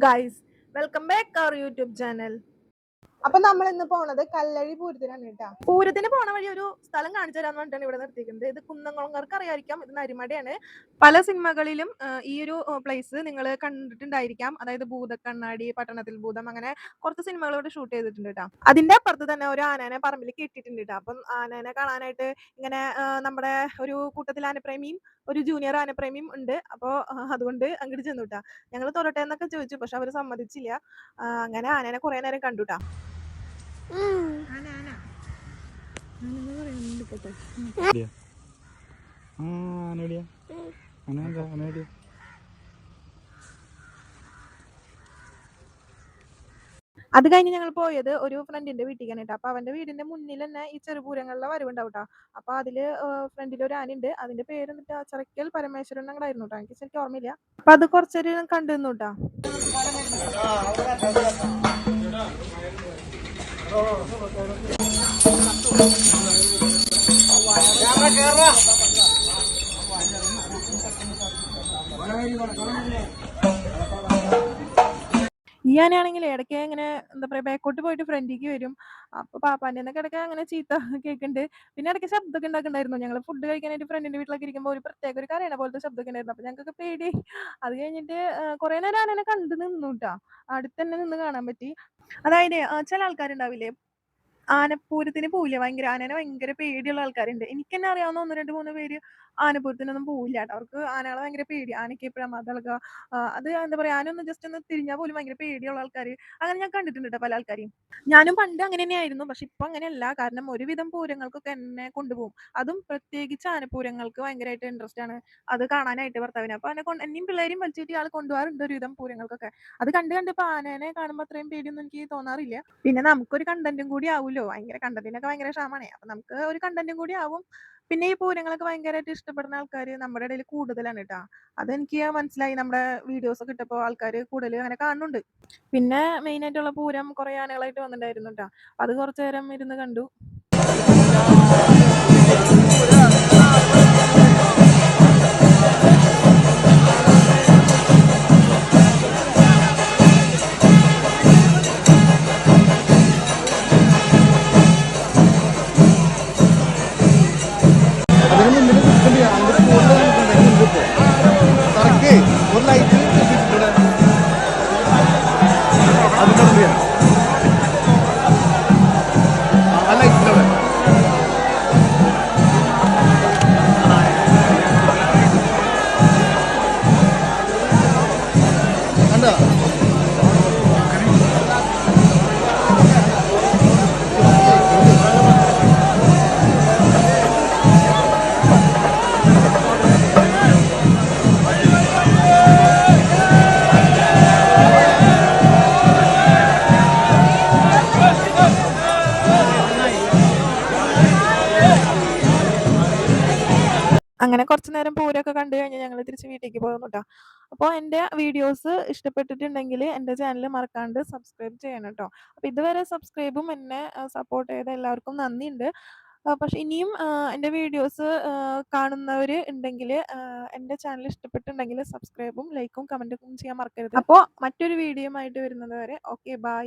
Guys, welcome back our YouTube channel. അപ്പൊ നമ്മൾ ഇന്ന് പോണത് കല്ലഴി പൂരത്തിനാണ് കേട്ടോ. പൂരത്തിന് പോണ വഴി ഒരു സ്ഥലം കാണിച്ചു തരാന്ന് പറഞ്ഞിട്ടാണ് ഇവിടെ നിർത്തിക്കുന്നത്. ഇത് കുന്നംകുളങ്ങർക്ക് അറിയായിരിക്കാം, ഇത് നരിമടയാണ്. പല സിനിമകളിലും ഈ ഒരു പ്ലേസ് നിങ്ങൾ കണ്ടിട്ടുണ്ടായിരിക്കാം. അതായത് ഭൂതക്കണ്ണാടി, പട്ടണത്തിൽ ഭൂതം, അങ്ങനെ കുറച്ച് സിനിമകളോട് ഷൂട്ട് ചെയ്തിട്ടുണ്ട് കേട്ടോ. അതിന്റെ അപ്പുറത്ത് തന്നെ ഒരു ആനേനെ പറമ്പിൽ കെട്ടിയിട്ടുണ്ട് കേട്ടോ. അപ്പം ആനേനെ കാണാനായിട്ട് ഇങ്ങനെ നമ്മുടെ ഒരു കൂട്ടത്തിൽ ആനപ്രേമിയും ഒരു ജൂനിയർ ആനപ്രേമിയും ഉണ്ട്. അപ്പോൾ അതുകൊണ്ട് അങ്ങോട്ട് ചെന്നു കേട്ടാ. ഞങ്ങൾ തൊടട്ടെ എന്നൊക്കെ ചോദിച്ചു, പക്ഷെ അവർ സമ്മതിച്ചില്ല. അങ്ങനെ ആനേനെ കുറെ നേരം കണ്ടുട്ടാ. അത് കഴിഞ്ഞ് ഞങ്ങൾ പോയത് ഒരു ഫ്രണ്ടിന്റെ വീട്ടിലേക്കാണ് കേട്ടോ. അപ്പൊ അവന്റെ വീടിന്റെ മുന്നിൽ തന്നെ ഈ ചെറുപൂരങ്ങളിലെ വരവുണ്ടാവും കേട്ടോ. അപ്പൊ അതില് ഫ്രണ്ടിൽ ഒരു ആനയുണ്ട്. അതിന്റെ പേര് എന്നിട്ട് ചിറക്കൽ പരമേശ്വരൻ അങ്ങടായിരുന്നു കേട്ടോ. എനിക്ക് ശരിക്കും ഓർമ്മയില്ല. അപ്പൊ അത് കുറച്ചേരം കണ്ടു നിന്നു കേട്ടോ. ഈ ആനയാണെങ്കിൽ ഇടയ്ക്ക് ഇങ്ങനെ എന്താ പറയാ ബാക്കോട്ട് പോയിട്ട് ഫ്രണ്ടിലേക്ക് വരും. അപ്പൊ പാപ്പാന്റെ എന്നൊക്കെ ഇടയ്ക്ക് അങ്ങനെ ചീത്ത കേൾക്കുന്നുണ്ട്. പിന്നെ ഇടയ്ക്ക് ശബ്ദമൊക്കെ ഉണ്ടാക്കുന്നുണ്ടായിരുന്നു. ഞങ്ങൾ ഫുഡ് കഴിക്കാനായിട്ട് ഫ്രണ്ടിന്റെ വീട്ടിലൊക്കെ ഇരിക്കുമ്പോൾ ഒരു പ്രത്യേക ഒരു കരയണ പോലത്തെ ശബ്ദമൊക്കെ ഉണ്ടായിരുന്നു. അപ്പൊ ഞങ്ങൾക്ക് പേടി. അത് കഴിഞ്ഞിട്ട് കുറെ നേരം ആനനെ കണ്ടു നിന്നു കേട്ടാ. അടുത്ത് തന്നെ നിന്ന് കാണാൻ പറ്റി. അതായത് ചില ആൾക്കാരുണ്ടാവില്ലേ, ആനപ്പൂരത്തിന് പോവില്ല, ഭയങ്കര ആനേനെ ഭയങ്കര പേടിയുള്ള ആൾക്കാരുണ്ട്. എനിക്ക് തന്നെ അറിയാവുന്ന 1, 2, 3 പേര് ആനപ്പൂരത്തിനൊന്നും പോവില്ല കേട്ടോ. അവർക്ക് ആനകളെ ഭയങ്കര പേടി. ആനയ്ക്ക് എപ്പോഴാ മതളക, അത് എന്താ പറയാ, ആനൊന്ന് ജസ്റ്റ് ഒന്ന് തിരിഞ്ഞാൽ പോലും ഭയങ്കര പേടിയുള്ള ആൾക്കാർ അങ്ങനെ ഞാൻ കണ്ടിട്ടുണ്ട് കേട്ടോ പല ആൾക്കാരെയും. ഞാനും പണ്ട് അങ്ങനെ തന്നെയായിരുന്നു, പക്ഷെ ഇപ്പൊ അങ്ങനെയല്ല. കാരണം ഒരുവിധം പൂരങ്ങൾക്കൊക്കെ എന്നെ കൊണ്ടുപോകും. അതും പ്രത്യേകിച്ച് ആനപ്പൂരങ്ങൾക്ക് ഭയങ്കരമായിട്ട് ഇൻട്രസ്റ്റ് ആണ് അത് കാണാനായിട്ട് ഭർത്താവിന്. അപ്പൊ എന്നെയും പിള്ളേരെയും വലിച്ചിട്ട് ആൾ കൊണ്ടുപോകാറുണ്ട് ഒരുവിധം പൂരങ്ങൾക്കൊക്കെ. അത് കണ്ട് ഇപ്പൊ ആനേനെ കാണുമ്പോൾ അത്രയും പേടിയൊന്നും എനിക്ക് തോന്നാറില്ല. പിന്നെ നമുക്കൊരു കണ്ടന്റും കൂടി ആവുമല്ലോ. ഭയങ്കര കണ്ടന്റിനൊക്കെ ഭയങ്കര ക്ഷാമമാണ്. അപ്പൊ നമുക്ക് ഒരു കണ്ടന്റും കൂടി ആവും. പിന്നെ ഈ പൂരങ്ങളൊക്കെ ഭയങ്കരമായിട്ട് ഇഷ്ടപ്പെടുന്ന ആൾക്കാർ നമ്മുടെ ഇടയിൽ കൂടുതലാണ് കേട്ടോ. അതെനിക്ക് മനസ്സിലായി. നമ്മുടെ വീഡിയോസ് ഒക്കെ ഇട്ടപ്പോൾ ആൾക്കാർ കൂടുതൽ അങ്ങനെ കാണുന്നുണ്ട്. പിന്നെ മെയിൻ ആയിട്ടുള്ള പൂരം കുറെ ആനകളായിട്ട് വന്നിട്ടുണ്ടായിരുന്നു കേട്ടോ. അത് കുറച്ചു നേരം ഇരുന്ന് കണ്ടു. അങ്ങനെ കുറച്ച് നേരം പൂരമൊക്കെ കണ്ടു കഴിഞ്ഞാൽ ഞങ്ങൾ തിരിച്ച് വീട്ടിലേക്ക് പോകുന്നു കേട്ടോ. അപ്പോൾ എൻ്റെ വീഡിയോസ് ഇഷ്ടപ്പെട്ടിട്ടുണ്ടെങ്കിൽ എൻ്റെ ചാനൽ മറക്കാണ്ട് സബ്സ്ക്രൈബ് ചെയ്യണം കേട്ടോ. അപ്പോൾ ഇതുവരെ സബ്സ്ക്രൈബും എന്നെ സപ്പോർട്ട് ചെയ്ത എല്ലാവർക്കും നന്ദിയുണ്ട്. പക്ഷെ ഇനിയും എൻ്റെ വീഡിയോസ് കാണുന്നവർ ഉണ്ടെങ്കിൽ എൻ്റെ ചാനൽ ഇഷ്ടപ്പെട്ടിട്ടുണ്ടെങ്കിൽ സബ്സ്ക്രൈബും ലൈക്കും കമൻറ്റും ചെയ്യാൻ മറക്കരുത്. അപ്പോൾ മറ്റൊരു വീഡിയോയുമായിട്ട് വരുന്നത് വരെ ഓക്കെ, ബൈ.